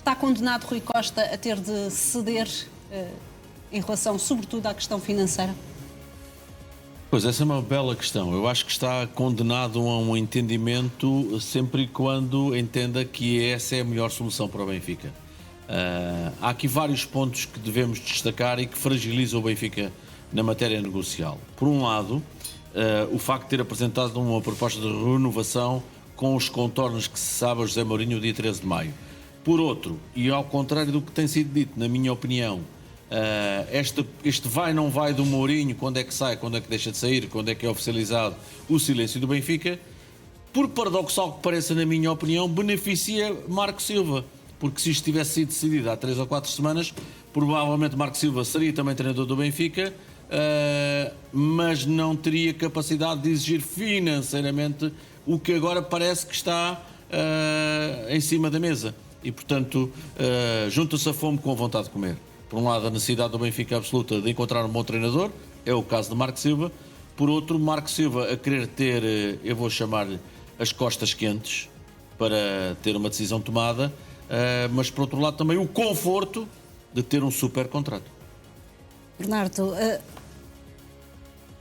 Está condenado Rui Costa a ter de ceder em relação, sobretudo, à questão financeira? Pois, essa é uma bela questão. Eu acho que está condenado a um entendimento sempre e quando entenda que essa é a melhor solução para o Benfica. Há aqui vários pontos que devemos destacar e que fragilizam o Benfica na matéria negocial. Por um lado, o facto de ter apresentado uma proposta de renovação com os contornos que se sabe a José Mourinho no dia 13 de maio. Por outro, e ao contrário do que tem sido dito, na minha opinião, este vai não vai do Mourinho, quando é que sai, quando é que deixa de sair, quando é que é oficializado o silêncio do Benfica, por paradoxal que pareça, na minha opinião, beneficia Marco Silva. Porque se isto tivesse sido decidido há 3 ou 4 semanas, provavelmente Marco Silva seria também treinador do Benfica, mas não teria capacidade de exigir financeiramente o que agora parece que está em cima da mesa. E, portanto, junta-se a fome com a vontade de comer. Por um lado, a necessidade do Benfica absoluta de encontrar um bom treinador, é o caso de Marco Silva. Por outro, Marco Silva a querer ter, eu vou chamar-lhe, as costas quentes para ter uma decisão tomada, mas por outro lado também o conforto de ter um super contrato. Bernardo,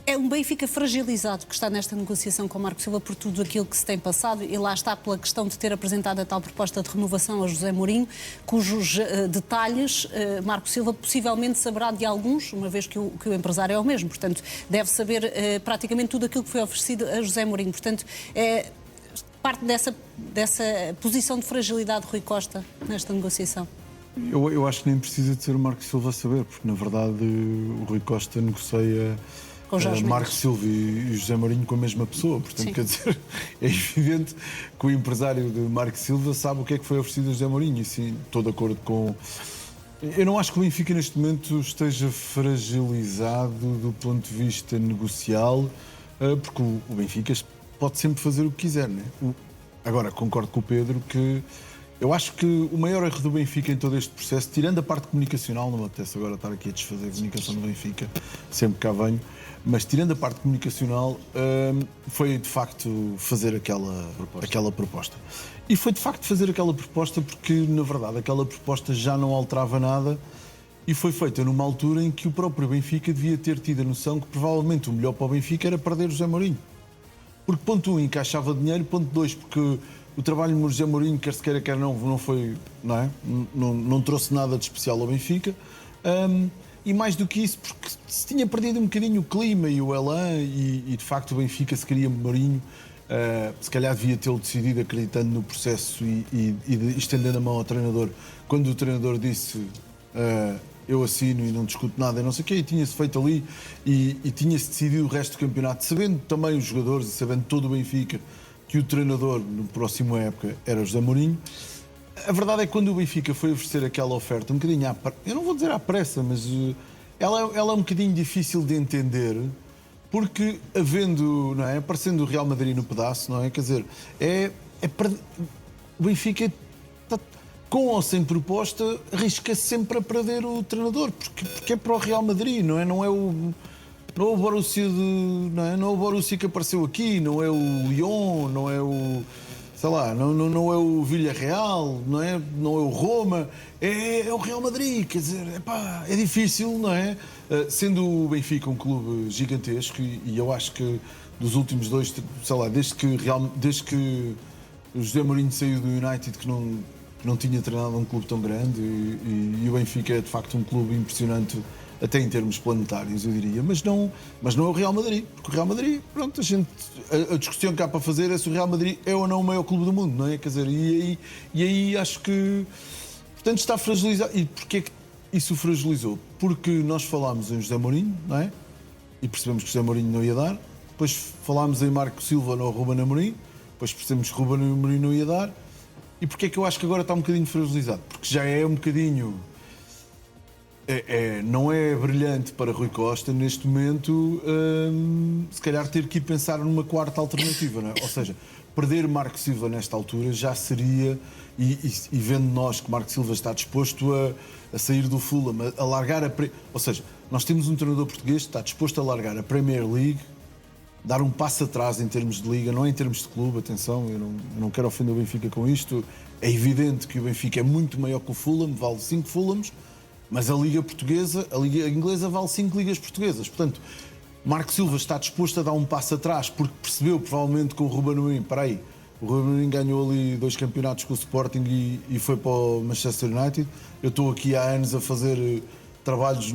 é um Benfica fragilizado que está nesta negociação com Marco Silva por tudo aquilo que se tem passado, e lá está pela questão de ter apresentado a tal proposta de renovação a José Mourinho, cujos detalhes Marco Silva possivelmente saberá de alguns, uma vez que o empresário é o mesmo. Portanto, deve saber praticamente tudo aquilo que foi oferecido a José Mourinho. Portanto, parte dessa posição de fragilidade de Rui Costa nesta negociação. Eu acho que nem precisa de ser o Marco Silva a saber, porque na verdade o Rui Costa negocia Marco Silva e José Mourinho com a mesma pessoa. Portanto, sim, quer dizer, é evidente que o empresário de Marco Silva sabe o que é que foi oferecido a José Mourinho, e sim, estou de acordo com... Eu não acho que o Benfica neste momento esteja fragilizado do ponto de vista negocial, porque o Benfica pode sempre fazer o que quiser, não é? Agora, concordo com o Pedro que eu acho que o maior erro do Benfica em todo este processo, tirando a parte comunicacional, não me apetece agora estar aqui a desfazer a comunicação do Benfica, sempre que cá venho, mas tirando a parte comunicacional, foi de facto fazer aquela proposta. E foi de facto fazer aquela proposta porque, na verdade, aquela proposta já não alterava nada e foi feita numa altura em que o próprio Benfica devia ter tido a noção que provavelmente o melhor para o Benfica era perder o José Mourinho. Porque, ponto 1, encaixava dinheiro, ponto 2, porque o trabalho do José Mourinho, quer se queira, quer não foi, não é? Não trouxe nada de especial ao Benfica. E mais do que isso, porque se tinha perdido um bocadinho o clima e o elan, e de facto o Benfica, se queria Mourinho, se calhar devia tê-lo decidido acreditando no processo e estendendo a mão ao treinador. Quando o treinador disse eu assino e não discuto nada e não sei o quê, e tinha-se feito ali e tinha-se decidido o resto do campeonato, sabendo também os jogadores e sabendo todo o Benfica que o treinador no próximo época era José Mourinho. A verdade é que quando o Benfica foi oferecer aquela oferta, um bocadinho eu não vou dizer à pressa, mas ela é um bocadinho difícil de entender, porque havendo, não é, aparecendo o Real Madrid no pedaço, não é? Quer dizer, o Benfica, com ou sem proposta, arrisca-se sempre a perder o treinador, porque é para o Real Madrid, não é? Não é o Borussia não é o Borussia que apareceu aqui, não é o Lyon, não é o, sei lá, não é o Villarreal, não é o Roma, é o Real Madrid. Quer dizer, é difícil, não é? Sendo o Benfica um clube gigantesco, e eu acho que dos últimos 2, sei lá, desde que o José Mourinho saiu do United, que não tinha treinado um clube tão grande, e o Benfica é de facto um clube impressionante, até em termos planetários, eu diria, mas não é o Real Madrid, porque o Real Madrid, pronto, a discussão que há para fazer é se o Real Madrid é ou não o maior clube do mundo, não é? Quer dizer, e aí acho que, portanto, está fragilizado. E porquê é que isso fragilizou? Porque nós falámos em José Mourinho, não é? E percebemos que José Mourinho não ia dar, depois falámos em Marco Silva ou Ruben Amorim, depois percebemos que Ruben Amorim não ia dar. E porquê é que eu acho que agora está um bocadinho fragilizado? Porque já é um bocadinho... não é brilhante para Rui Costa, neste momento, se calhar ter que ir pensar numa quarta alternativa, não é? Ou seja, perder Marco Silva nesta altura já seria, e vendo nós que Marco Silva está disposto a sair do Fulham, a largar ou seja, nós temos um treinador português que está disposto a largar a Premier League dar um passo atrás em termos de liga, não é em termos de clube, atenção, eu não quero ofender o Benfica com isto. É evidente que o Benfica é muito maior que o Fulham, vale 5 Fulhams, mas a liga portuguesa, a liga inglesa vale 5 ligas portuguesas. Portanto, Marco Silva está disposto a dar um passo atrás porque percebeu provavelmente com o Ruben Amorim, o Ruben Amorim ganhou ali 2 campeonatos com o Sporting e foi para o Manchester United. Eu estou aqui há anos a fazer trabalhos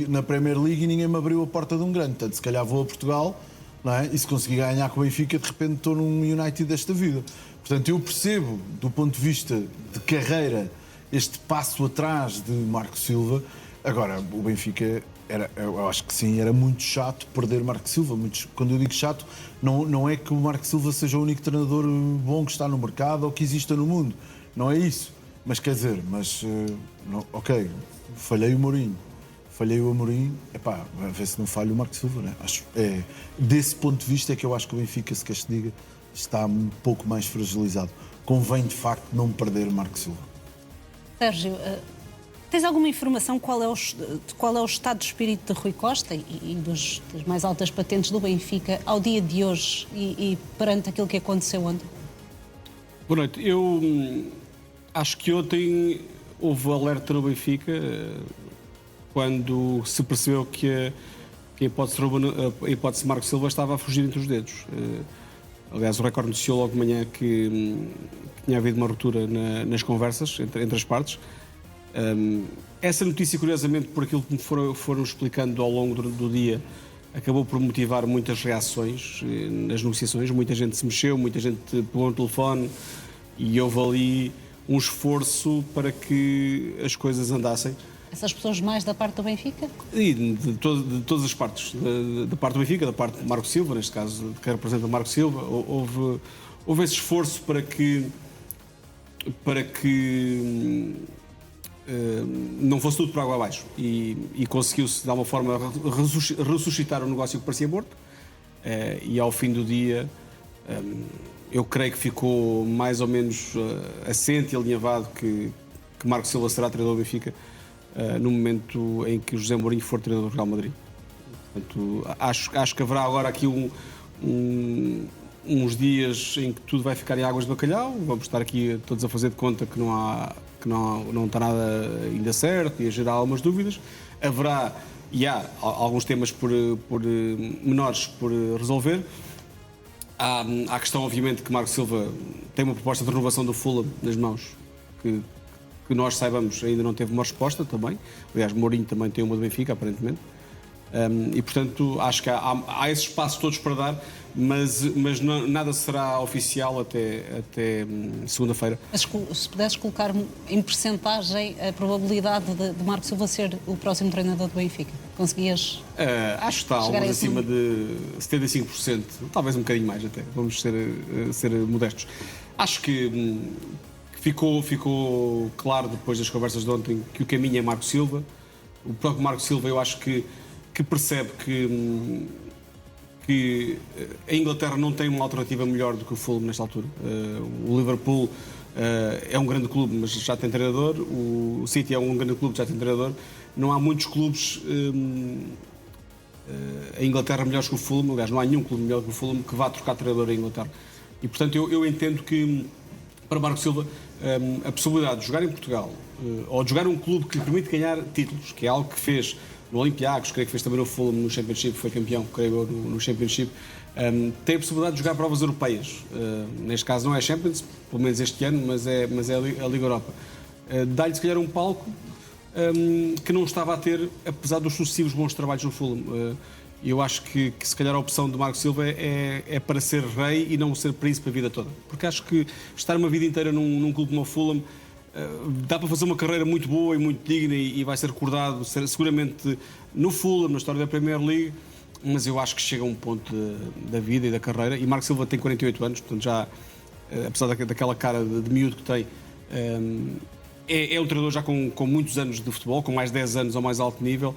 na Premier League e ninguém me abriu a porta de um grande. Portanto, se calhar vou a Portugal, não é? E se conseguir ganhar com o Benfica, de repente estou num United desta vida. Portanto, eu percebo, do ponto de vista de carreira, este passo atrás de Marco Silva. Agora, o Benfica, eu acho que sim, era muito chato perder Marco Silva. Quando eu digo chato, não é que o Marco Silva seja o único treinador bom que está no mercado ou que exista no mundo. Não é isso. Mas quer dizer, ok, falhei o Mourinho. A ver se não falha o Marco Silva, né? Desse ponto de vista é que eu acho que o Benfica, se quer se diga, está um pouco mais fragilizado. Convém, de facto, não perder Marco Silva. Sérgio, tens alguma informação qual é o estado de espírito de Rui Costa e das mais altas patentes do Benfica ao dia de hoje e perante aquilo que aconteceu ontem? Boa noite. Eu acho que ontem houve alerta no Benfica quando se percebeu que a hipótese de Marco Silva estava a fugir entre os dedos. Aliás, o Record noticiou logo de manhã que tinha havido uma ruptura nas conversas entre as partes. Essa notícia, curiosamente, por aquilo que me foram explicando ao longo do dia, acabou por motivar muitas reações nas negociações. Muita gente se mexeu, muita gente pegou no telefone e houve ali um esforço para que as coisas andassem. Essas pessoas mais da parte do Benfica? E de todas as partes. Da parte do Benfica, da parte de Marco Silva, neste caso, que representa Marco Silva, houve esse esforço para que não fosse tudo para água abaixo. E conseguiu-se, de alguma forma, ressuscitar um negócio que parecia morto. E ao fim do dia, eu creio que ficou mais ou menos assente e alinhavado que Marco Silva será treinador do Benfica no momento em que o José Mourinho for treinador do Real Madrid. Portanto, acho que haverá agora aqui uns dias em que tudo vai ficar em águas de bacalhau. Vamos estar aqui todos a fazer de conta que não está nada ainda certo e a gerar algumas dúvidas. Haverá e há alguns temas por menores por resolver. Há a questão, obviamente, que Marco Silva tem uma proposta de renovação do Fulham nas mãos, que nós saibamos ainda não teve uma resposta também. Aliás, Mourinho também tem uma do Benfica, aparentemente. E, portanto, acho que há esses passos todos para dar, mas nada será oficial até segunda-feira. Mas se pudesses colocar em percentagem a probabilidade de Marco Silva ser o próximo treinador do Benfica, conseguias? Acho que está algo acima de 75%, talvez um bocadinho mais até, vamos ser modestos. Acho que ficou claro depois das conversas de ontem que o caminho é Marco Silva. O próprio Marco Silva, eu acho que percebe que a Inglaterra não tem uma alternativa melhor do que o Fulham nesta altura. O Liverpool é um grande clube, mas já tem treinador. O City é um grande clube, já tem treinador. Não há muitos clubes em Inglaterra melhores que o Fulham. Aliás, não há nenhum clube melhor que o Fulham que vá trocar treinador em Inglaterra. E, portanto, eu entendo que para Marco Silva a possibilidade de jogar em Portugal ou de jogar um clube que lhe permite ganhar títulos, que é algo que fez no Olympiacos, creio que fez também no Fulham, no Championship, foi campeão, creio eu, no Championship, tem a possibilidade de jogar provas europeias. Neste caso não é Champions, pelo menos este ano, mas é a Liga Europa. Dá-lhe, se calhar, um palco que não estava a ter, apesar dos sucessivos bons trabalhos no Fulham. E eu acho que se calhar a opção de Marco Silva é para ser rei e não ser príncipe a vida toda. Porque acho que estar uma vida inteira num clube como o Fulham dá para fazer uma carreira muito boa e muito digna e vai ser recordado seguramente no Fulham, na história da Premier League, mas eu acho que chega a um ponto da vida e da carreira, e Marco Silva tem 48 anos, portanto já, apesar daquela cara de miúdo que tem, é um treinador já com muitos anos de futebol, com mais de 10 anos ao mais alto nível,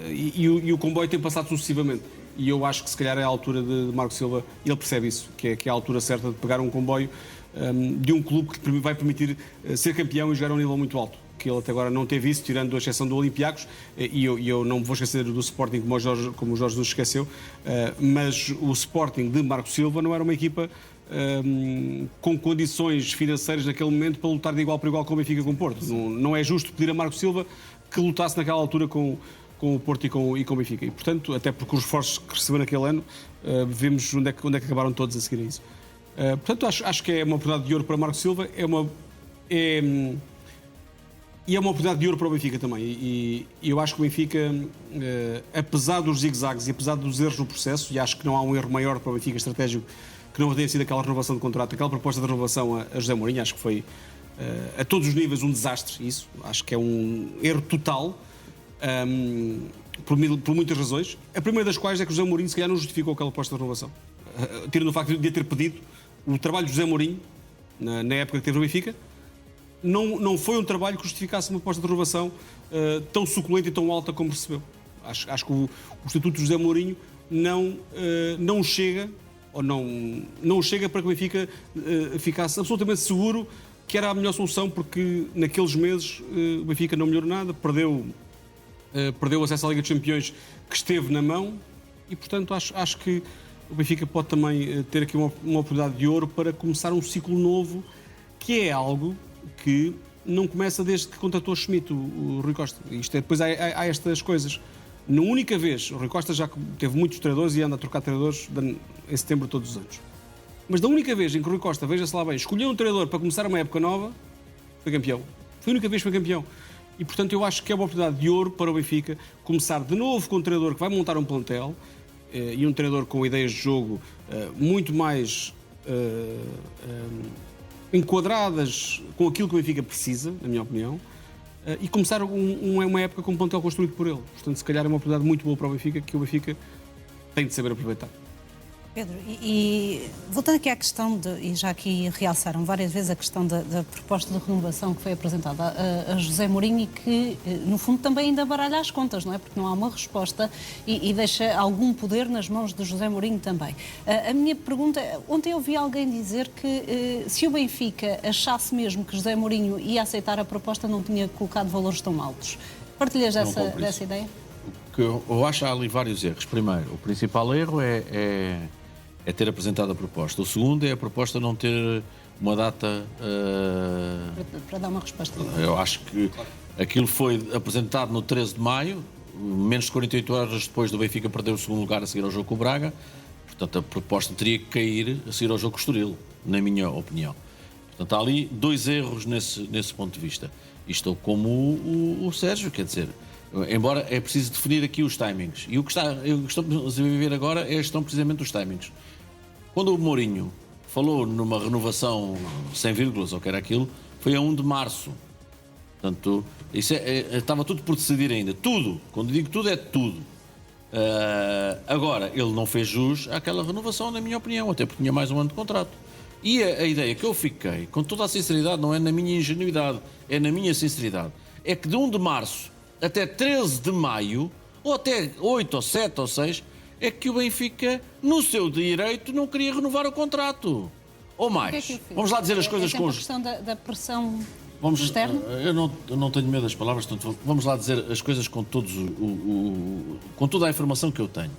e o comboio tem passado sucessivamente. E eu acho que se calhar é a altura de Marco Silva, e ele percebe isso, que é a altura certa de pegar um comboio de um clube que vai permitir ser campeão e jogar a um nível muito alto. que ele até agora não teve isso, tirando a exceção do Olympiacos, e eu não me vou esquecer do Sporting como o Jorge nos esqueceu, mas o Sporting de Marco Silva não era uma equipa com condições financeiras naquele momento para lutar de igual para igual com o Benfica e com o Porto. Não é justo pedir a Marco Silva que lutasse naquela altura com o Porto e com o Benfica. E, portanto, até porque os reforços que recebeu naquele ano, vimos onde é que acabaram todos a seguir a isso. Portanto, acho que é uma oportunidade de ouro para Marco Silva, e é uma oportunidade de ouro para o Benfica também. E eu acho que o Benfica, apesar dos zigue-zagues e apesar dos erros no processo, e acho que não há um erro maior para o Benfica estratégico que não tenha sido aquela renovação de contrato, aquela proposta de renovação a José Mourinho, acho que foi a todos os níveis um desastre isso. Acho que é um erro total, por muitas razões. A primeira das quais é que o José Mourinho se calhar não justificou aquela proposta de renovação. Tirando o facto de ter pedido, o trabalho de José Mourinho, na época que teve no Benfica, não foi um trabalho que justificasse uma proposta de renovação tão suculenta e tão alta como recebeu. Acho que o estatuto de José Mourinho não chega, ou não chega para que o Benfica ficasse absolutamente seguro que era a melhor solução, porque naqueles meses o Benfica não melhorou nada, perdeu o acesso à Liga dos Campeões que esteve na mão, e portanto acho que o Benfica pode também ter aqui uma oportunidade de ouro para começar um ciclo novo, que é algo que não começa desde que contratou Schmidt, o Rui Costa. Depois há estas coisas. Na única vez, o Rui Costa já teve muitos treinadores e anda a trocar treinadores em setembro todos os anos. Mas da única vez em que o Rui Costa, veja-se lá bem, escolheu um treinador para começar uma época nova, foi campeão. Foi a única vez que foi campeão. E, portanto, eu acho que é uma oportunidade de ouro para o Benfica começar de novo com um treinador que vai montar um plantel, e um treinador com ideias de jogo muito mais enquadradas com aquilo que o Benfica precisa, na minha opinião, e começar uma época com um plantel construído por ele. Portanto, se calhar é uma oportunidade muito boa para o Benfica, que o Benfica tem de saber aproveitar. Pedro, e voltando aqui à questão, e já aqui realçaram várias vezes a questão da proposta de renovação que foi apresentada a José Mourinho e que, no fundo, também ainda baralha as contas, não é? Porque não há uma resposta e deixa algum poder nas mãos de José Mourinho também. A minha pergunta, ontem eu ouvi alguém dizer que se o Benfica achasse mesmo que José Mourinho ia aceitar a proposta, não tinha colocado valores tão altos. Partilhas dessa ideia? O que eu acho, há ali vários erros. Primeiro, o principal erro é ter apresentado a proposta. O segundo é a proposta não ter uma data... Para dar uma resposta. Eu acho que aquilo foi apresentado no 13 de maio, menos de 48 horas depois do Benfica perder o segundo lugar a seguir ao jogo com o Braga. Portanto, a proposta teria que cair a seguir ao jogo com o Estoril, na minha opinião. Portanto, há ali dois erros nesse ponto de vista. E estou como o Sérgio, quer dizer... Embora é preciso definir aqui os timings. E o que estamos a viver agora é a gestão precisamente dos timings. Quando o Mourinho falou numa renovação sem vírgulas, ou que era aquilo, foi a 1 de março. Portanto, isso estava tudo por decidir ainda. Tudo. Quando digo tudo, é tudo. Agora, ele não fez jus àquela renovação, na minha opinião, até porque tinha mais um ano de contrato. E a ideia que eu fiquei, com toda a sinceridade, não é na minha ingenuidade, é na minha sinceridade, é que de 1 de março até 13 de maio, ou até 8 ou 7 ou 6, é que o Benfica, no seu direito, não queria renovar o contrato. Ou mais. Vamos lá dizer as coisas com os... a questão da pressão externa? Eu não tenho medo das palavras, portanto, vamos lá dizer as coisas com com toda a informação que eu tenho.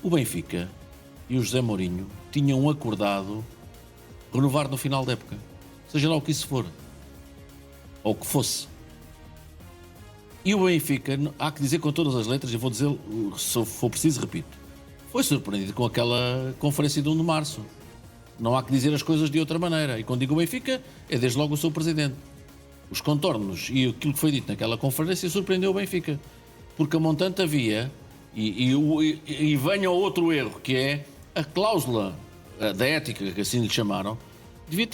O Benfica e o José Mourinho tinham acordado renovar no final da época. Seja lá o que isso for. Ou o que fosse. E o Benfica, há que dizer com todas as letras, eu vou dizer, se for preciso, repito, foi surpreendido com aquela conferência de 1 de março. Não há que dizer as coisas de outra maneira. E quando digo o Benfica, é desde logo o seu presidente. Os contornos e aquilo que foi dito naquela conferência surpreendeu o Benfica. Porque a montante havia, e venha ao outro erro, que é a cláusula da ética, que assim lhe chamaram, devia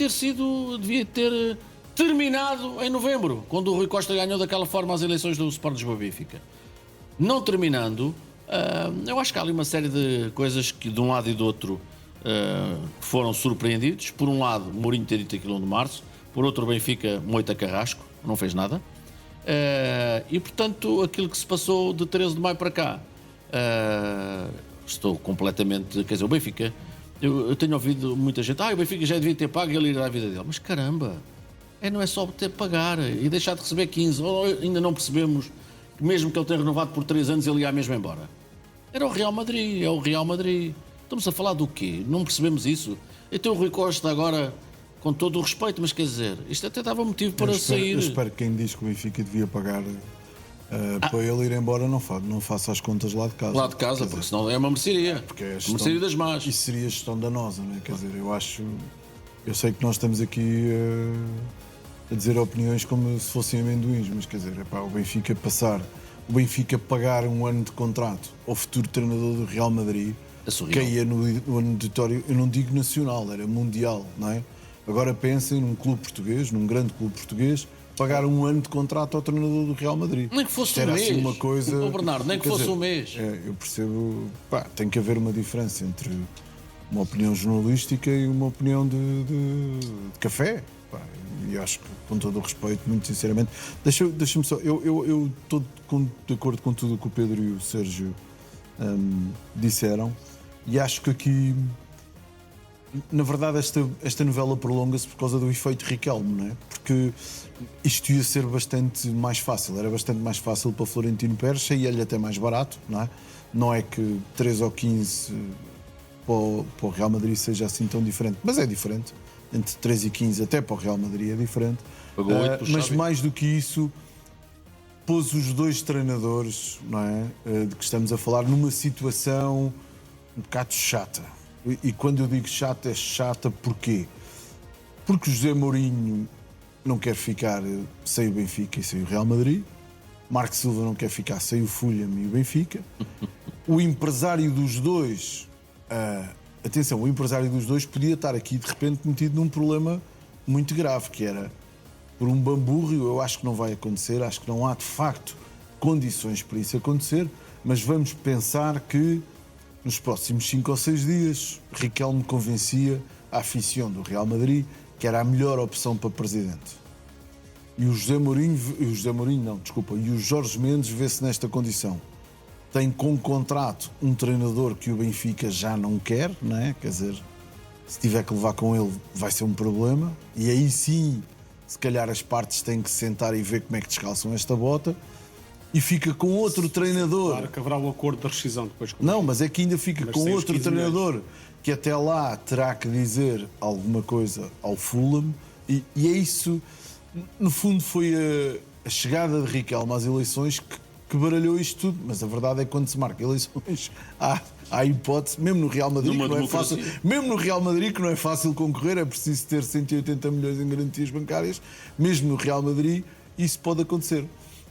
ter terminado em novembro, quando o Rui Costa ganhou daquela forma as eleições do Sport Lisboa Benfica. Não terminando, eu acho que há ali uma série de coisas que de um lado e do outro foram surpreendidos. Por um lado, Mourinho ter dito aquilo 1 de março, por outro, o Benfica moita carrasco, não fez nada. E, portanto, aquilo que se passou de 13 de maio para cá, estou completamente... Quer dizer, o Benfica... Eu tenho ouvido muita gente, o Benfica já devia ter pago e ele ir à vida dele. Mas caramba, não é só ter pagar e deixar de receber 15. Ou ainda não percebemos que mesmo que ele tenha renovado por 3 anos, ele ia mesmo embora. Era o Real Madrid, é o Real Madrid. Estamos a falar do quê? Não percebemos isso? Então o Rui Costa agora, com todo o respeito, mas quer dizer, isto até dava motivo para sair. Eu espero que quem diz que o Benfica devia pagar para ele ir embora não faça as contas lá de casa. Lá de casa, porque senão é uma mercearia. Porque é mercearia das más. Isso seria gestão danosa, não é? Quer dizer, eu sei que nós estamos aqui a dizer opiniões como se fossem amendoins, mas quer dizer, o Benfica pagar um ano de contrato ao futuro treinador do Real Madrid, caía no auditório, eu não digo nacional, era mundial, não é? Agora pensem num clube português, num grande clube português, pagar um ano de contrato ao treinador do Real Madrid. Nem que fosse um mês. Assim uma coisa, Bernardo, nem que fosse um mês. Eu percebo, tem que haver uma diferença entre uma opinião jornalística e uma opinião de café. E acho que, com todo o respeito, muito sinceramente, deixa-me só, eu estou de acordo com tudo o que o Pedro e o Sérgio disseram, e acho que aqui, na verdade, esta novela prolonga-se por causa do efeito Riquelme, não é? Porque isto ia ser bastante mais fácil, era bastante mais fácil para Florentino Pérez, saía-lhe até mais barato, não é? Não é que 3 ou 15 para o Real Madrid seja assim tão diferente, mas é diferente. Entre 3 e 15 até para o Real Madrid é diferente. Mas mais do que isso, pôs os dois treinadores, não é, de que estamos a falar, numa situação um bocado chata. E quando eu digo chata, é chata porquê? Porque o José Mourinho não quer ficar sem o Benfica e sem o Real Madrid. Marco Silva não quer ficar sem o Fulham e o Benfica. O empresário dos dois... atenção, o empresário dos dois podia estar aqui de repente metido num problema muito grave, que era por um bamburro. Eu acho que não vai acontecer, acho que não há de facto condições para isso acontecer, mas vamos pensar que nos próximos 5 ou 6 dias Riquelme convencia a afición do Real Madrid que era a melhor opção para presidente. E o Jorge Mendes vê-se nesta condição. Tem com contrato um treinador que o Benfica já não quer, não é? Quer dizer, se tiver que levar com ele vai ser um problema. E aí sim, se calhar as partes têm que se sentar e ver como é que descalçam esta bota. E fica com outro treinador. Claro que haverá o acordo da rescisão depois. Não, mas é que ainda fica com outro treinador que até lá terá que dizer alguma coisa ao Fulham. E é isso, no fundo, foi a chegada de Riquelme às eleições que baralhou isto tudo, mas a verdade é que quando se marca eleições há hipótese, mesmo no Real Madrid, que não é fácil, mesmo no Real Madrid, que não é fácil concorrer, é preciso ter 180 milhões em garantias bancárias, mesmo no Real Madrid isso pode acontecer.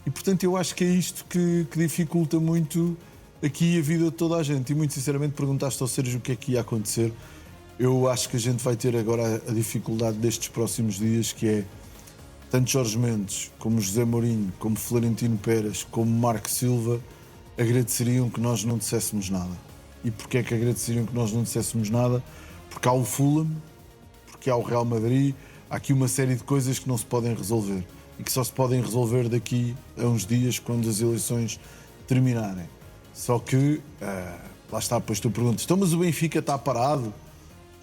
E portanto eu acho que é isto que dificulta muito aqui a vida de toda a gente. E muito sinceramente perguntaste ao Sérgio o que é que ia acontecer. Eu acho que a gente vai ter agora a dificuldade destes próximos dias, que é tanto Jorge Mendes, como José Mourinho, como Florentino Pérez, como Marco Silva, agradeceriam que nós não disséssemos nada. E porquê é que agradeceriam que nós não disséssemos nada? Porque há o Fulham, porque há o Real Madrid, há aqui uma série de coisas que não se podem resolver e que só se podem resolver daqui a uns dias, quando as eleições terminarem. Só que, lá está, depois tu perguntas, então mas o Benfica está parado?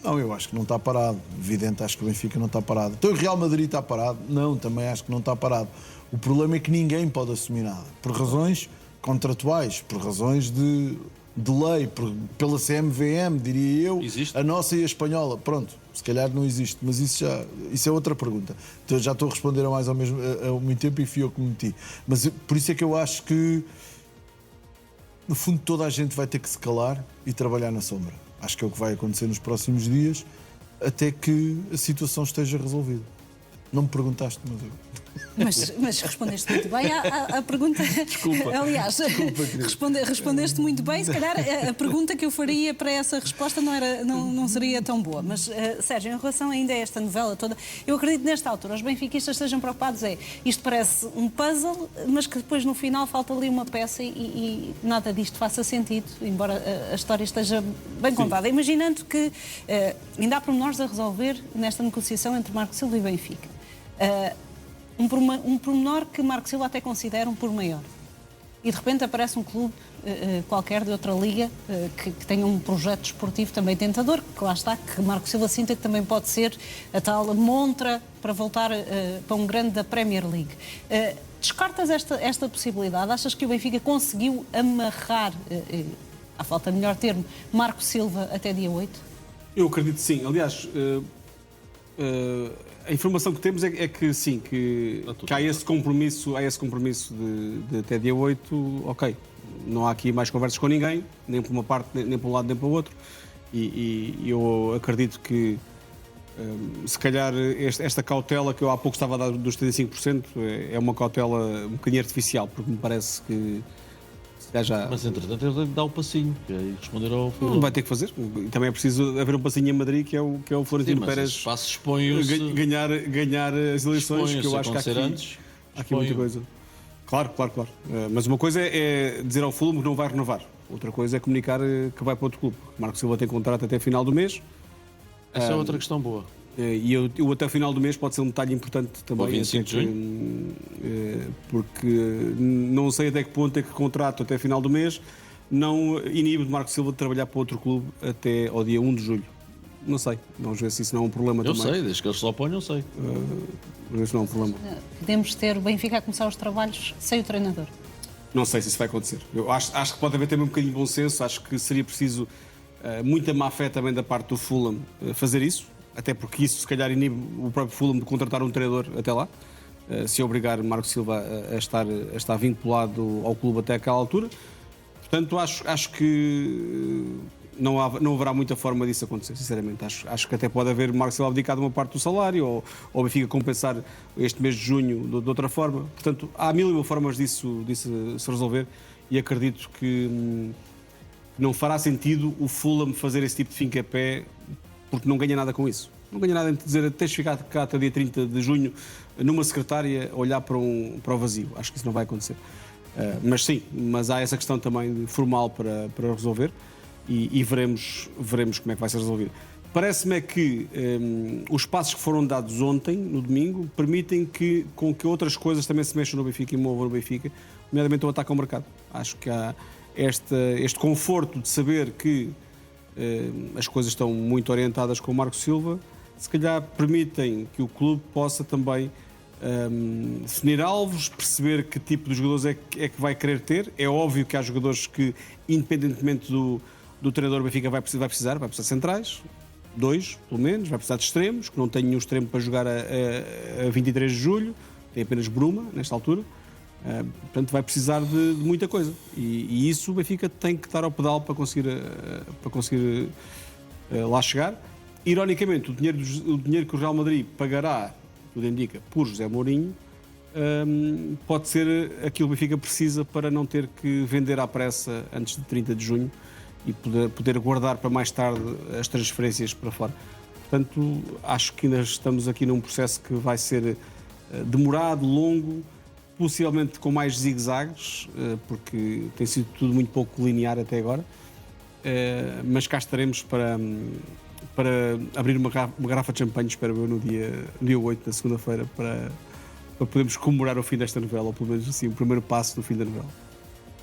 Não, eu acho que não está parado. Evidente, acho que o Benfica não está parado. Então o Real Madrid está parado? Não, também acho que não está parado. O problema é que ninguém pode assumir nada. Por razões contratuais, por razões de lei, pela CMVM, diria eu. Existe? A nossa e a espanhola. Pronto, se calhar não existe, mas isso é outra pergunta. Então, já estou a responder ao muito tempo e fui eu que me meti. Mas por isso é que eu acho que, no fundo, toda a gente vai ter que se calar e trabalhar na sombra. Acho que é o que vai acontecer nos próximos dias, até que a situação esteja resolvida. Não me perguntaste, mas eu... Mas respondeste muito bem à pergunta. Desculpa. Aliás, respondeste muito bem. Se calhar a pergunta que eu faria para essa resposta não seria tão boa. Mas, Sérgio, em relação ainda a esta novela toda, eu acredito que nesta altura os benfiquistas estejam preocupados. Isto parece um puzzle, mas que depois no final falta ali uma peça e nada disto faça sentido, embora a história esteja bem contada. Imaginando que ainda há pormenores a resolver nesta negociação entre Marco Silva e Benfica. Um pormenor que Marco Silva até considera um por maior. e de repente aparece um clube qualquer de outra liga que tenha um projeto desportivo também tentador, que lá está, que Marco Silva sinta que também pode ser a tal montra para voltar para um grande da Premier League. Descartas esta possibilidade? Achas que o Benfica conseguiu amarrar, à falta de melhor termo, Marco Silva até dia 8? Eu acredito que sim. Aliás, a informação que temos é que sim, que há esse compromisso de até dia 8, ok. Não há aqui mais conversas com ninguém, nem por uma parte, nem para um lado, nem para o outro. E eu acredito que, se calhar, esta cautela que eu há pouco estava a dar dos 35% é uma cautela um bocadinho artificial, porque me parece que já... Mas, entretanto, ele deve dar o passinho, que é responder ao Filipe. Não vai ter que fazer. E também é preciso haver um passinho em Madrid, que é o Florentino Pérez ganhar as eleições, que eu acho que há aqui muita coisa. Claro. Mas uma coisa é dizer ao Fulham que não vai renovar. Outra coisa é comunicar que vai para outro clube. Marco Silva tem contrato até final do mês. Essa é outra questão boa. E eu até o final do mês pode ser um detalhe importante também. Ou 25 de junho. Porque não sei até que ponto é que contrato até final do mês não inibe de Marco Silva de trabalhar para outro clube até ao dia 1 de julho. Não sei. Vamos ver se isso não é um problema também. Eu sei, desde que eles se lá ponham, eu sei. Vamos ver se não é um problema. Podemos ter o Benfica a começar os trabalhos sem o treinador? Não sei se isso vai acontecer. Eu acho que pode haver também um bocadinho de bom senso. Acho que seria preciso muita má fé também da parte do Fulham fazer isso. Até porque isso, se calhar, inibe o próprio Fulham de contratar um treinador até lá. Se obrigar Marco Silva a estar vinculado ao clube até aquela altura. Portanto, acho que não haverá muita forma disso acontecer, sinceramente. Acho que até pode haver Marco Silva abdicado uma parte do salário ou o Benfica compensar este mês de junho de outra forma. Portanto, há mil e uma formas disso se resolver e acredito que não fará sentido o Fulham fazer esse tipo de fim-que-pé porque não ganha nada com isso. Não ganha nada em dizer tens de ficar cá até dia 30 de junho numa secretária a olhar para o vazio. Acho que isso não vai acontecer. Mas sim, mas há essa questão também formal para resolver e veremos como é que vai ser resolvido. Parece-me que os passos que foram dados ontem, no domingo, permitem com que outras coisas também se mexam no Benfica e movam no Benfica, nomeadamente o ataque ao mercado. Acho que há este conforto de saber que as coisas estão muito orientadas com o Marco Silva, se calhar permitem que o clube possa também definir alvos, perceber que tipo de jogadores é que vai querer ter. É óbvio que há jogadores que, independentemente do treinador, o Benfica vai precisar centrais, 2 pelo menos, vai precisar de extremos, que não tem nenhum extremo para jogar a 23 de julho, tem apenas Bruma nesta altura. Portanto, vai precisar de muita coisa e isso o Benfica tem que estar ao pedal para conseguir lá chegar. Ironicamente, o dinheiro que o Real Madrid pagará, tudo indica, por José Mourinho, pode ser aquilo que o Benfica precisa para não ter que vender à pressa antes de 30 de junho e poder guardar para mais tarde as transferências para fora. Portanto, acho que ainda estamos aqui num processo que vai ser demorado, longo, possivelmente com mais zigue-zagues, porque tem sido tudo muito pouco linear até agora, mas cá estaremos para abrir uma garrafa de champanhe, espero eu, no dia 8 da segunda-feira, para podermos comemorar o fim desta novela, ou pelo menos assim, o primeiro passo do fim da novela.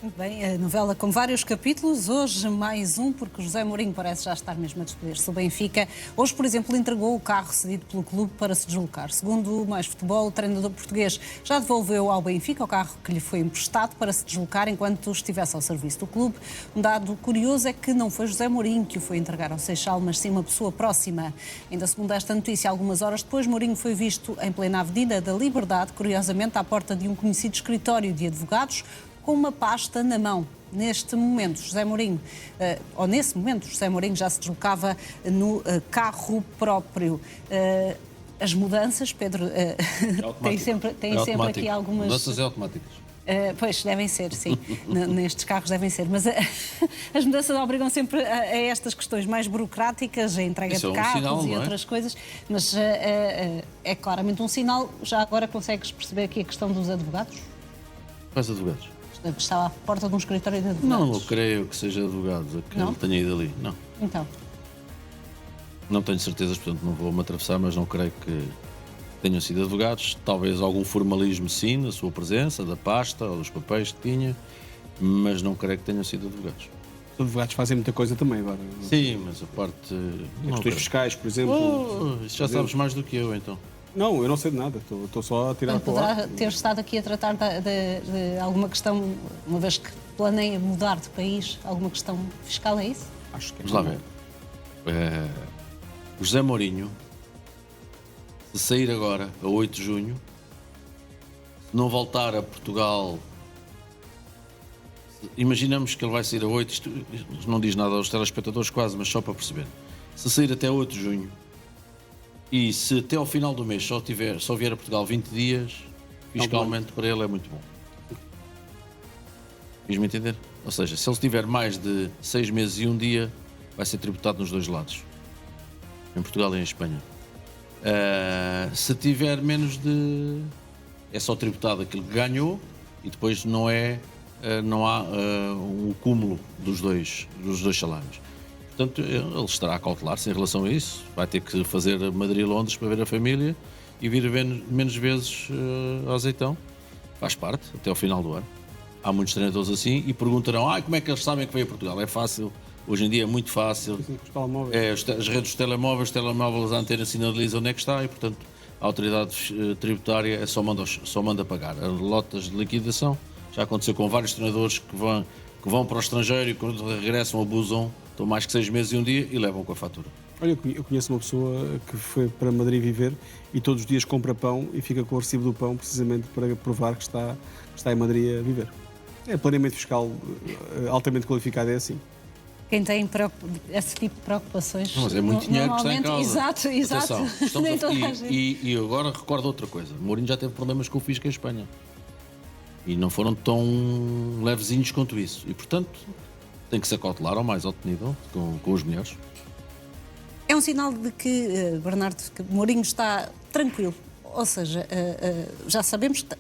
Muito bem, a novela com vários capítulos, hoje mais um, porque José Mourinho parece já estar mesmo a despedir-se do Benfica. Hoje, por exemplo, entregou o carro cedido pelo clube para se deslocar. Segundo o Mais Futebol, o treinador português já devolveu ao Benfica o carro que lhe foi emprestado para se deslocar enquanto estivesse ao serviço do clube. Um dado curioso é que não foi José Mourinho que o foi entregar ao Seixal, mas sim uma pessoa próxima. Ainda segundo esta notícia, algumas horas depois, Mourinho foi visto em plena Avenida da Liberdade, curiosamente à porta de um conhecido escritório de advogados, com uma pasta na mão. Nesse momento, José Mourinho já se deslocava no carro próprio. As mudanças, Pedro, tem sempre aqui algumas... Mudanças automáticas. Pois, devem ser, sim. Nestes carros devem ser. Mas as mudanças obrigam sempre a estas questões mais burocráticas, a entrega de carros sinal, e outras coisas. Mas é claramente um sinal. Já agora consegues perceber aqui a questão dos advogados? Quais advogados? Que está à porta de um escritório de advogados. Não, eu creio que seja advogado, que ele tenha ido ali. Não. Então? Não tenho certezas, portanto não vou-me atravessar, mas não creio que tenham sido advogados. Talvez algum formalismo sim, na sua presença, da pasta ou dos papéis que tinha. mas não creio que tenham sido advogados. Os advogados fazem muita coisa também agora. Sim, mas a parte... Questões fiscais, por exemplo. Isso já sabes mais do que eu, então. Não, eu não sei de nada, estou só a tirar para o ar. Poderá ter estado aqui a tratar de alguma questão, uma vez que planeia mudar de país, alguma questão fiscal, é isso? Acho que é. Vamos lá ver. O José Mourinho, se sair agora, a 8 de junho, se não voltar a Portugal... Imaginamos que ele vai sair a 8, isto não diz nada aos telespectadores quase, mas só para perceber. Se sair até 8 de junho e se até ao final do mês só vier a Portugal 20 dias, fiscalmente para ele é muito bom. Fiz-me entender? Ou seja, se ele tiver mais de 6 meses e 1 dia, vai ser tributado nos dois lados. Em Portugal e em Espanha. Se tiver menos de... é só tributado aquilo que ganhou e depois não há um cúmulo dos dois salários. Portanto, ele estará a cautelar-se em relação a isso. Vai ter que fazer Madrid-Londres para ver a família e vir menos vezes ao Azeitão. Faz parte, até ao final do ano. Há muitos treinadores assim e perguntarão como é que eles sabem que veio a Portugal? É fácil, hoje em dia é muito fácil. As redes dos telemóveis, a antena sinalizam onde é que está e, portanto, a autoridade tributária só manda pagar. As lotas de liquidação já aconteceu com vários treinadores que vão para o estrangeiro e quando regressam abusam, estão mais que 6 meses e 1 dia e levam com a fatura. Olha, eu conheço uma pessoa que foi para Madrid viver e todos os dias compra pão e fica com o recibo do pão precisamente para provar que está em Madrid a viver. É planeamento fiscal altamente qualificado, é assim. Quem tem esse tipo de preocupações... Mas é muito dinheiro que está em causa. Exato. Atenção, e agora recordo outra coisa. Mourinho já teve problemas com o fisco em Espanha. E não foram tão levezinhos quanto isso. E, portanto, tem que se acautelar ao mais alto nível com os melhores. É um sinal de que, Bernardo, que Mourinho está tranquilo. Ou seja, já sabemos que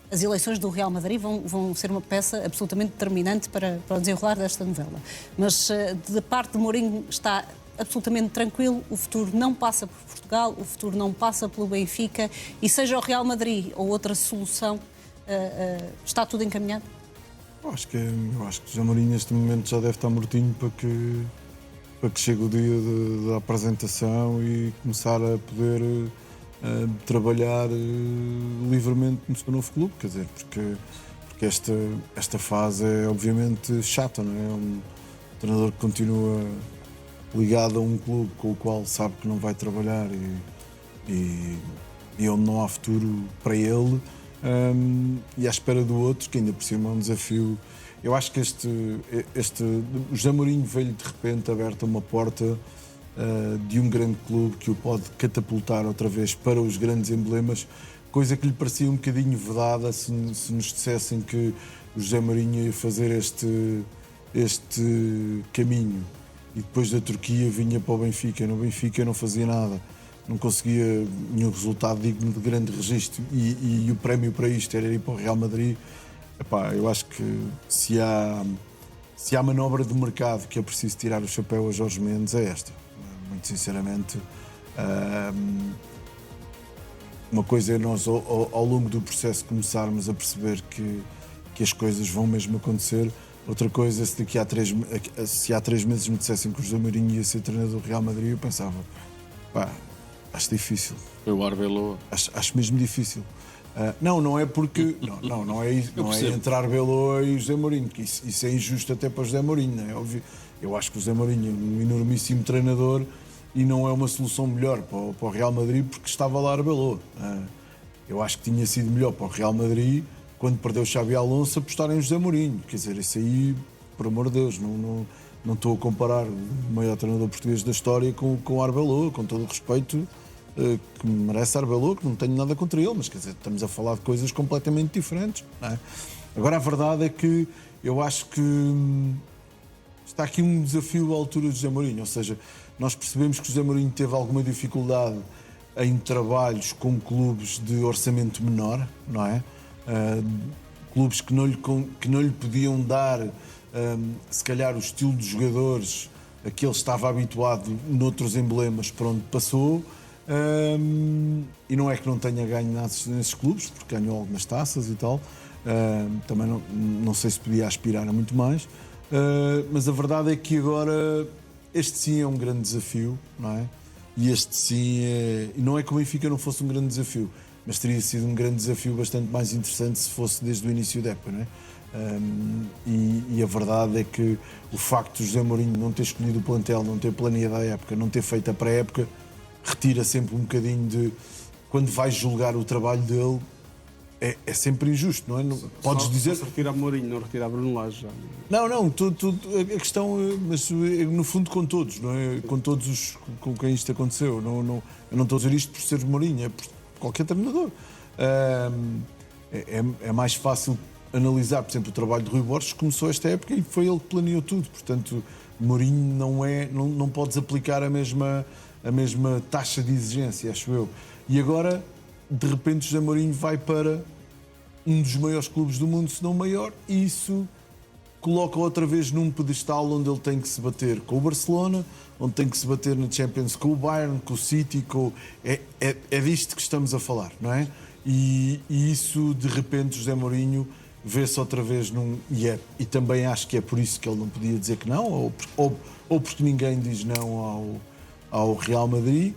as eleições do Real Madrid vão ser uma peça absolutamente determinante para o desenrolar desta novela. Mas, de parte de Mourinho, está absolutamente tranquilo. O futuro não passa por Portugal, o futuro não passa pelo Benfica. E seja o Real Madrid ou outra solução, está tudo encaminhado? Eu acho que o José Mourinho neste momento já deve estar mortinho para que chegue o dia da apresentação e começar a poder trabalhar livremente no seu novo clube, quer dizer, porque esta fase é obviamente chata, não é? Um treinador que continua ligado a um clube com o qual sabe que não vai trabalhar e onde não há futuro para ele. E à espera do outro, que ainda por cima é um desafio. Eu acho que o José Mourinho veio de repente aberta uma porta de um grande clube que o pode catapultar outra vez para os grandes emblemas, coisa que lhe parecia um bocadinho vedada se nos dissessem que o José Mourinho ia fazer este caminho e depois da Turquia vinha para o Benfica. No Benfica não fazia nada, não conseguia nenhum resultado digno de grande registro e o prémio para isto era ir para o Real Madrid. Epá, eu acho que se há manobra de mercado que é preciso tirar o chapéu a Jorge Mendes é esta, muito sinceramente. Uma coisa é nós ao longo do processo começarmos a perceber que as coisas vão mesmo acontecer. Outra coisa, se há 3 meses me dissessem que o José Mourinho ia ser treinador do Real Madrid, eu pensava, acho difícil. Foi o Arbeloa. Acho mesmo difícil. Não é porque. Não é entre Arbeloa e José Mourinho, que isso é injusto até para José Mourinho, não é óbvio. Eu acho que o José Mourinho é um enormíssimo treinador e não é uma solução melhor para o Real Madrid porque estava lá Arbeloa. Eu acho que tinha sido melhor para o Real Madrid, quando perdeu o Xabi Alonso, apostar em José Mourinho. Quer dizer, isso aí, por amor de Deus, não estou a comparar o maior treinador português da história com o Arbeloa, com todo o respeito que merece Arbeloa, que não tenho nada contra ele, mas quer dizer, estamos a falar de coisas completamente diferentes, não é? Agora, a verdade é que eu acho que está aqui um desafio à altura de José Mourinho, ou seja, nós percebemos que o José Mourinho teve alguma dificuldade em trabalhos com clubes de orçamento menor, não é? Clubes que não lhe podiam dar, se calhar, o estilo de jogadores a que ele estava habituado noutros emblemas por onde passou. E não é que não tenha ganho nesses clubes, porque ganhou algumas taças e tal, Também não sei se podia aspirar a muito mais, mas a verdade é que agora este sim é um grande desafio, não é? E este sim não é que o Benfica não fosse um grande desafio, mas teria sido um grande desafio bastante mais interessante se fosse desde o início da época, não é? E a verdade é que o facto de José Mourinho não ter escolhido o plantel, não ter planeado a época, não ter feito a pré-época, retira sempre um bocadinho de... Quando vais julgar o trabalho dele, é sempre injusto, não é? Podes dizer... Só se retira a Mourinho, não retira a Bruno Lage. Não, a questão, mas no fundo com todos, não é? Com todos os com quem isto aconteceu. Eu não estou a dizer isto por ser Mourinho, é por qualquer treinador. É mais fácil analisar, por exemplo, o trabalho de Rui Borges, que começou esta época e foi ele que planeou tudo. Portanto, Mourinho não podes aplicar a mesma taxa de exigência, acho eu. E agora, de repente, José Mourinho vai para um dos maiores clubes do mundo, se não o maior, e isso coloca outra vez num pedestal onde ele tem que se bater com o Barcelona, onde tem que se bater na Champions com o Bayern, com o City, é disto que estamos a falar, não é? E isso, de repente, José Mourinho vê-se outra vez e também acho que é por isso que ele não podia dizer que não, ou porque ninguém diz não ao Real Madrid,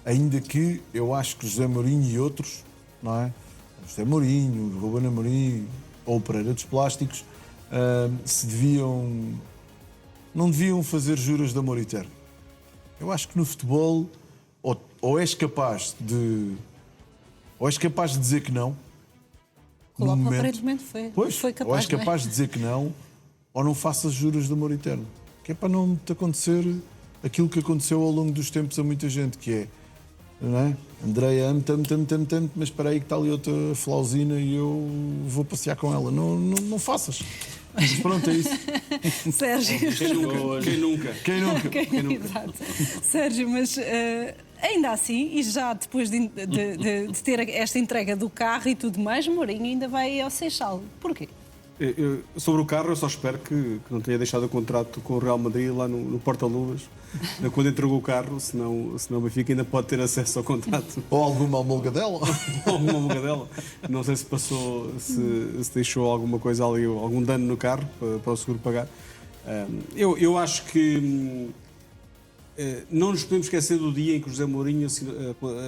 ainda que eu acho que José Mourinho e outros, não é? José Mourinho, Ruben Amorim ou Pereira dos Plásticos, não deviam fazer juras de amor eterno. Eu acho que no futebol ou és capaz de dizer que não, Klopp no momento, aparentemente foi capaz, ou és capaz de dizer que não, ou não faças juras de amor eterno, que é para não te acontecer aquilo que aconteceu ao longo dos tempos a muita gente, que é, não é? Andreia, amo-te, mas espera aí que está ali outra flauzina e eu vou passear com ela. Não faças. Mas pronto, é isso. Sérgio. Quem nunca? Exato. Sérgio, mas ainda assim, e já depois de ter esta entrega do carro e tudo mais, Mourinho ainda vai ao Seixal. Porquê? Sobre o carro, eu só espero que não tenha deixado o contrato com o Real Madrid lá no Porta-Luvas quando entregou o carro, senão o Benfica ainda pode ter acesso ao contrato. Ou alguma almolgadela. Alguma almolgadela. Não sei se passou, se deixou alguma coisa ali, algum dano no carro para o seguro pagar. Eu acho que não nos podemos esquecer do dia em que o José Mourinho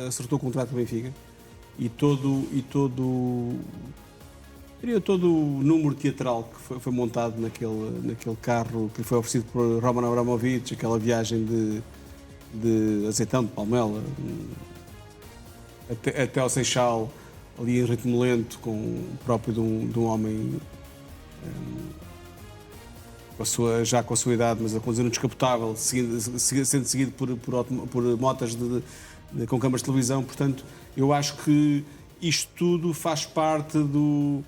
acertou o contrato com o Benfica e todo o número teatral que foi montado naquele carro que foi oferecido por Roman Abramovich, aquela viagem de azeitão, de palmela, até ao Seixal, ali em ritmo lento, próprio de um homem já com a sua idade, mas a conduzir um descapotável, sendo seguido por motas com câmaras de televisão. Portanto, eu acho que isto tudo faz parte do...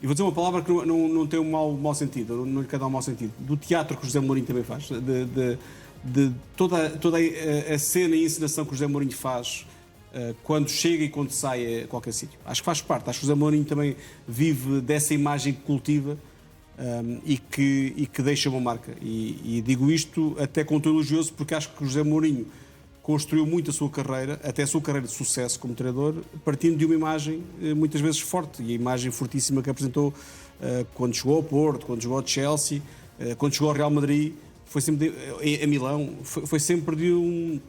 E vou dizer uma palavra que não tem um mau sentido, não lhe quer dar um mau sentido. Do teatro que o José Mourinho também faz, de toda a cena e a encenação que o José Mourinho faz quando chega e quando sai a qualquer sítio. Acho que faz parte. Acho que o José Mourinho também vive dessa imagem que cultiva e que deixa uma marca. E digo isto até com tom elogioso, porque acho que o José Mourinho construiu muito a sua carreira, até a sua carreira de sucesso como treinador, partindo de uma imagem muitas vezes forte, e a imagem fortíssima que apresentou quando chegou ao Porto, quando chegou ao Chelsea, quando chegou ao Real Madrid, foi sempre a Milão, foi sempre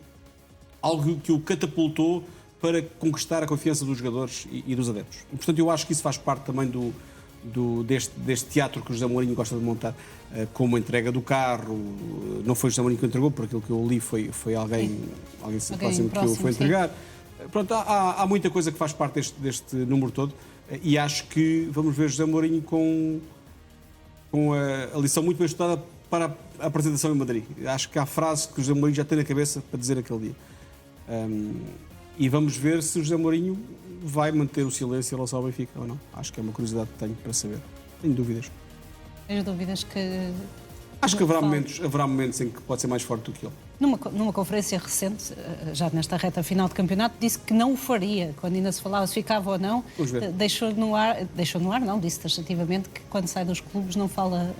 algo que o catapultou para conquistar a confiança dos jogadores e dos adeptos. E, portanto, eu acho que isso faz parte também deste teatro que o José Mourinho gosta de montar, como a entrega do carro. Não foi o José Mourinho que entregou, por aquilo que eu li foi alguém próximo que o foi entregar. Pronto, há muita coisa que faz parte deste número todo, e acho que vamos ver José Mourinho com a lição muito bem estudada para a apresentação em Madrid. Acho que há frase que o José Mourinho já tem na cabeça para dizer aquele dia. E vamos ver se o José Mourinho vai manter o silêncio em relação ao Benfica ou não. Acho que é uma curiosidade que tenho para saber. Tenho dúvidas. Tens dúvidas que... Acho que haverá momentos em que pode ser mais forte do que ele. Numa conferência recente, já nesta reta final de campeonato, disse que não o faria. Quando ainda se falava se ficava ou não, deixou no ar, não, disse taxativamente que quando sai dos clubes não fala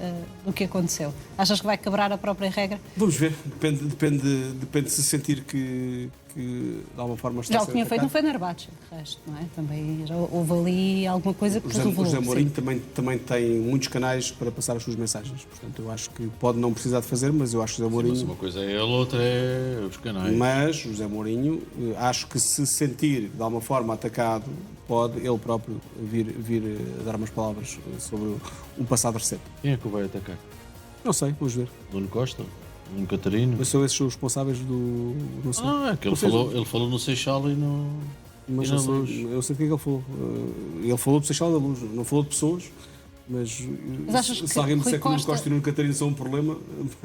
do que aconteceu. Achas que vai quebrar a própria regra? Vamos ver, depende se sentir que que de alguma forma está Já a o ser tinha feito no atacado. Fenerbahçe, de resto, não é? Também já houve ali alguma coisa que O revelou. José Mourinho sim. também tem muitos canais para passar as suas mensagens. Portanto, eu acho que pode não precisar de fazer, mas eu acho que o José Mas Mourinho... uma coisa é ele, outra é os canais. Mas o José Mourinho, acho que se sentir de alguma forma atacado, pode ele próprio vir dar umas palavras sobre o passado recente. Quem é que o vai atacar? Não sei, vamos ver. Nuno Costa? Nuno Catarino? Mas são esses os responsáveis do... Não sei. É que ele falou no Seixal e no... Mas e na eu sei, Luz. eu sei do que é que ele falou. Ele falou do Seixal da Luz, não falou de pessoas. Mas achas se que alguém me disser Rui que o Nuno Costa- Costa e o Nuno Catarino são um problema,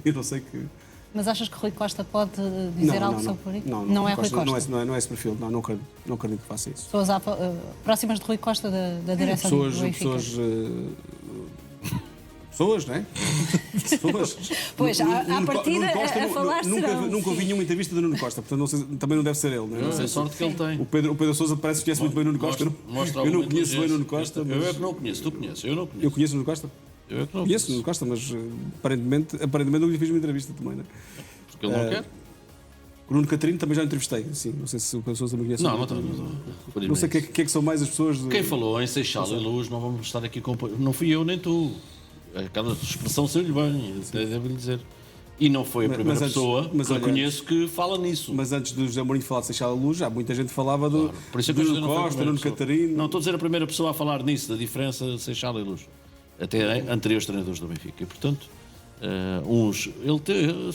eu não sei que... Mas achas que Rui Costa pode dizer algo sobre isso? Não é Rui Costa. Não é esse perfil, não acredito que faça isso. Pessoas próximas de Rui Costa da direção do Benfica. Pessoas, não é? Pessoas. Pois, à partida, Nuno Costa, a falar serão, nunca ouvi nenhuma entrevista do Nuno Costa, portanto também não deve ser ele. Não é? Não sei É a sorte que ele tem. O Pedro Sousa parece que conhece muito bem o Nuno Costa. Mostra Eu não alguma conheço bem o Nuno inteligência. Costa. Eu é Mas... que não conheço, tu conheces, eu não conheço. Eu conheço o Nuno Costa? Eu é que não Conheço o Nuno Costa, mas aparentemente não lhe fiz uma entrevista também, não é? Porque ele não quer. O Nuno Catarino também já entrevistei, assim, não sei se o Pedro Sousa me conhece. Não ou estou. Não sei o que é que são mais as pessoas... Quem falou em Seixal e Luz, não vamos estar aqui com... Não fui eu nem tu. Aquela expressão saiu-lhe bem, devo-lhe dizer. E não foi a primeira pessoa que eu conheço que fala nisso. Mas antes do José Mourinho falar de Seixal da Luz, já muita gente falava do Por isso é que eu Nuno não fui a Costa, primeira Nuno pessoa. Catarino... Não, estou a dizer a primeira pessoa a falar nisso, da diferença de Seixal e Luz. Até anteriores treinadores do Benfica. E, portanto, ele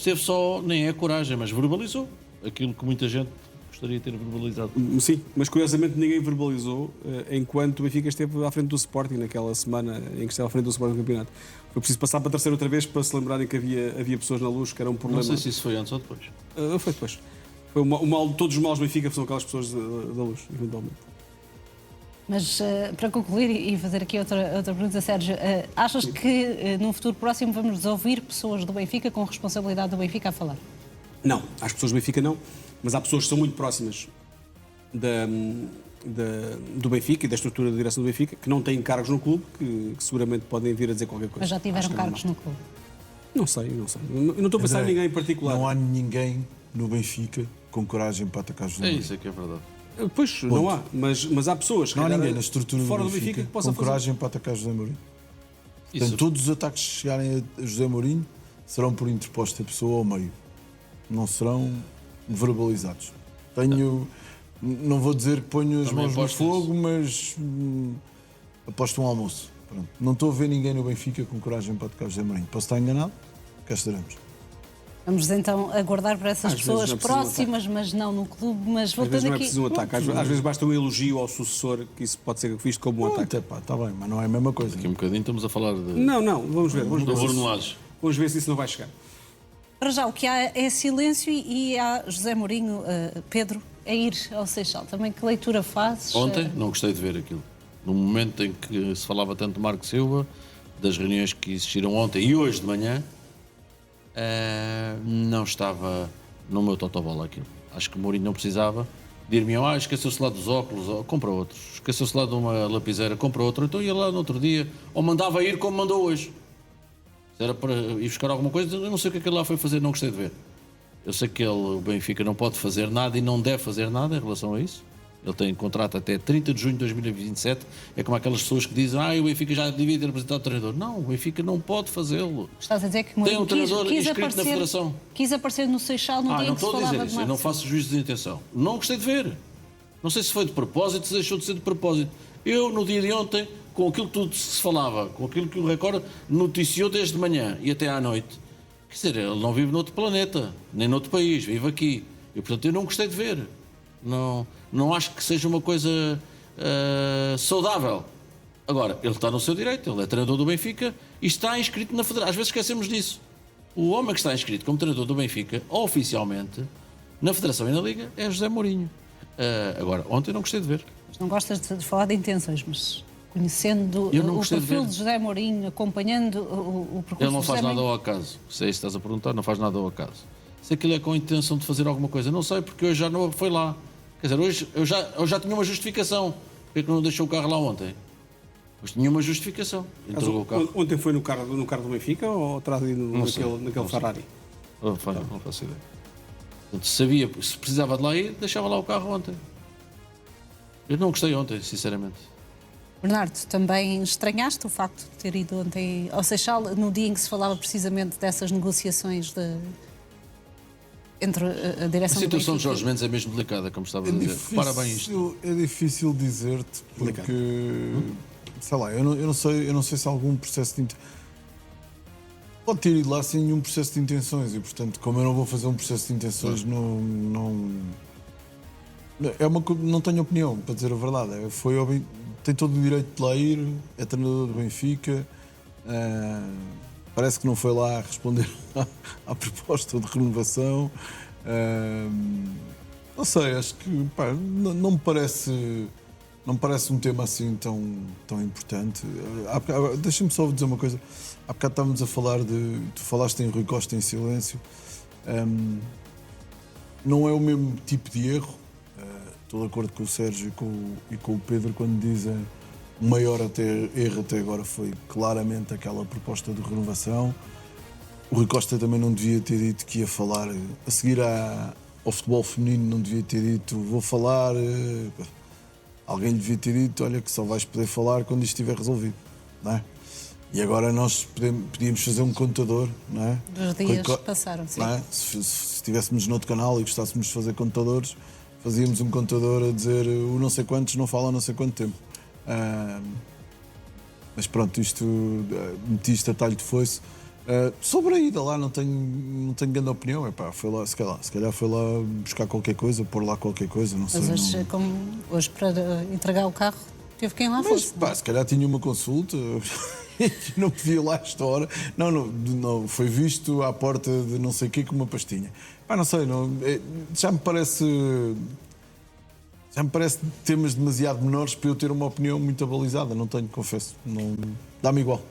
teve só, nem é coragem, mas verbalizou aquilo que muita gente gostaria de ter verbalizado. Sim, mas curiosamente ninguém verbalizou enquanto o Benfica esteve à frente do Sporting naquela semana em que esteve à frente do Sporting no campeonato. Foi preciso passar para a terceira outra vez para se lembrarem que havia pessoas na Luz, que era um problema. Não sei se isso foi antes ou depois. Foi depois. Foi o mal, todos os maus do Benfica são aquelas pessoas da Luz, eventualmente. Mas para concluir e fazer aqui outra pergunta, Sérgio, achas que num futuro próximo vamos ouvir pessoas do Benfica com responsabilidade do Benfica a falar? Não, às pessoas do Benfica não, mas há pessoas que são muito próximas do Benfica e da estrutura da direção do Benfica que não têm cargos no clube, que seguramente podem vir a dizer qualquer coisa. Mas já tiveram Acho que é cargos normal. no clube? Não sei. Eu não estou a pensar em ninguém em particular. Não há ninguém no Benfica com coragem para atacar José É Mourinho. isso é que é verdade. Pois, não há, mas há pessoas que Não há calhar, ninguém na estrutura fora do Benfica que possa com fazer. coragem para atacar José Mourinho. Portanto, Isso. todos os ataques que chegarem a José Mourinho serão por interposta pessoa ao meio. Não serão verbalizados. Não vou dizer que ponho as Também mãos no aposto fogo, mas aposto um almoço. Pronto. Não estou a ver ninguém no Benfica com coragem para atacar José Mourinho. Posso estar enganado? Cá estaremos. Vamos então aguardar para essas Às vezes pessoas não é preciso um próximas, mas não no clube. Mas Às vezes voltando não é aqui. preciso um ataque, às vezes basta um elogio ao sucessor, que isso pode ser visto como um ataque. Está bem, mas não é a mesma coisa. Daqui a um bocadinho estamos a falar de Não, vamos ver. do Bruno Lage. Vamos ver se isso não vai chegar. Para já, o que há é silêncio e há José Mourinho, Pedro, a ir ao Seixal. Também que leitura fazes? Ontem não gostei de ver aquilo. No momento em que se falava tanto de Marco Silva, das reuniões que existiram ontem e hoje de manhã, não estava no meu totobola aquilo. Acho que o Mourinho não precisava. Dir-me, esqueceu-se lá dos óculos, compra outros. Esqueceu-se lá de uma lapiseira, compra outro. Então ia lá no outro dia, ou mandava ir como mandou hoje. Se era para ir buscar alguma coisa, eu não sei o que aquele lá foi fazer, não gostei de ver. Eu sei que o Benfica não pode fazer nada e não deve fazer nada em relação a isso. Ele tem contrato até 30 de junho de 2027. É como aquelas pessoas que dizem o Benfica já devia ter apresentado o treinador. Não, o Benfica não pode fazê-lo. Estás a dizer que Tem Mourinho um treinador quis inscrito na Federação. Quis aparecer no Seixal no dia Não em que se estou a falava dizer de isso, eu não Marcos. faço juízo de intenção. Não gostei de ver. Não sei se foi de propósito, se deixou de ser de propósito. Eu, no dia de ontem, com aquilo que tudo se falava, com aquilo que o Record noticiou desde manhã e até à noite, quer dizer, ele não vive noutro planeta, nem noutro país, vive aqui. E, portanto, eu não gostei de ver. Não acho que seja uma coisa saudável. Agora, ele está no seu direito, ele é treinador do Benfica e está inscrito na Federação. Às vezes esquecemos disso. O homem que está inscrito como treinador do Benfica, oficialmente, na Federação e na Liga, é José Mourinho. Agora, ontem não gostei de ver. Não gostas de falar de intenções, mas conhecendo o perfil de José Mourinho, acompanhando o percurso Ele não de faz José nada Mourinho. ao acaso. Se é isso que estás a perguntar, não faz nada ao acaso. Se aquilo é com a intenção de fazer alguma coisa, não sei, porque hoje já não foi lá. Quer dizer, hoje eu já tinha uma justificação. Por que não deixou o carro lá ontem? Hoje tinha uma justificação. Entregou o carro. Ontem foi no carro do Benfica ou atrás ali naquele Ferrari? Não faço ideia. Portanto, sabia, se precisava de lá ir, deixava lá o carro ontem. Eu não gostei ontem, sinceramente. Bernardo, também estranhaste o facto de ter ido ontem ao Seixal, no dia em que se falava precisamente dessas negociações entre a direção do A situação Benfica de Jorge Mendes é mesmo delicada, como estavas a dizer. Repara bem isto. É difícil dizer-te, porque, sei lá, eu não sei se há algum processo de... Pode ter ido lá sem nenhum processo de intenções e, portanto, como eu não vou fazer um processo de intenções, não tenho opinião, para dizer a verdade. Tem todo o direito de lá ir, é treinador do Benfica, parece que não foi lá responder à proposta de renovação. Não sei, acho que não me parece um tema assim tão importante. Deixa-me só dizer uma coisa. Há bocado estávamos a falar tu falaste em Rui Costa em silêncio. Não é o mesmo tipo de erro. Estou de acordo com o Sérgio e com o Pedro quando dizem o maior erro até agora foi claramente aquela proposta de renovação. O Rui Costa também não devia ter dito que ia falar a seguir ao futebol feminino, não devia ter dito vou falar. Alguém lhe devia ter dito, olha que só vais poder falar quando isto estiver resolvido, não é? E agora nós podíamos fazer um contador, não é? Dos dias passaram, sim. É? Se estivéssemos noutro canal e gostássemos de fazer contadores, fazíamos um contador a dizer o não sei quantos não fala há não sei quanto tempo. Mas pronto, isto meti isto a talho de foice. Sobre a ida lá não tenho grande opinião. Foi lá, se calhar foi lá buscar qualquer coisa, pôr lá qualquer coisa, não sei. Mas hoje para entregar o carro teve quem lá fosse. Se calhar tinha uma consulta e não podia ir lá esta hora. Não, foi visto à porta de não sei o quê com uma pastinha. Não sei, já me parece temas demasiado menores para eu ter uma opinião muito abalizada. Não tenho, confesso. Dá-me igual.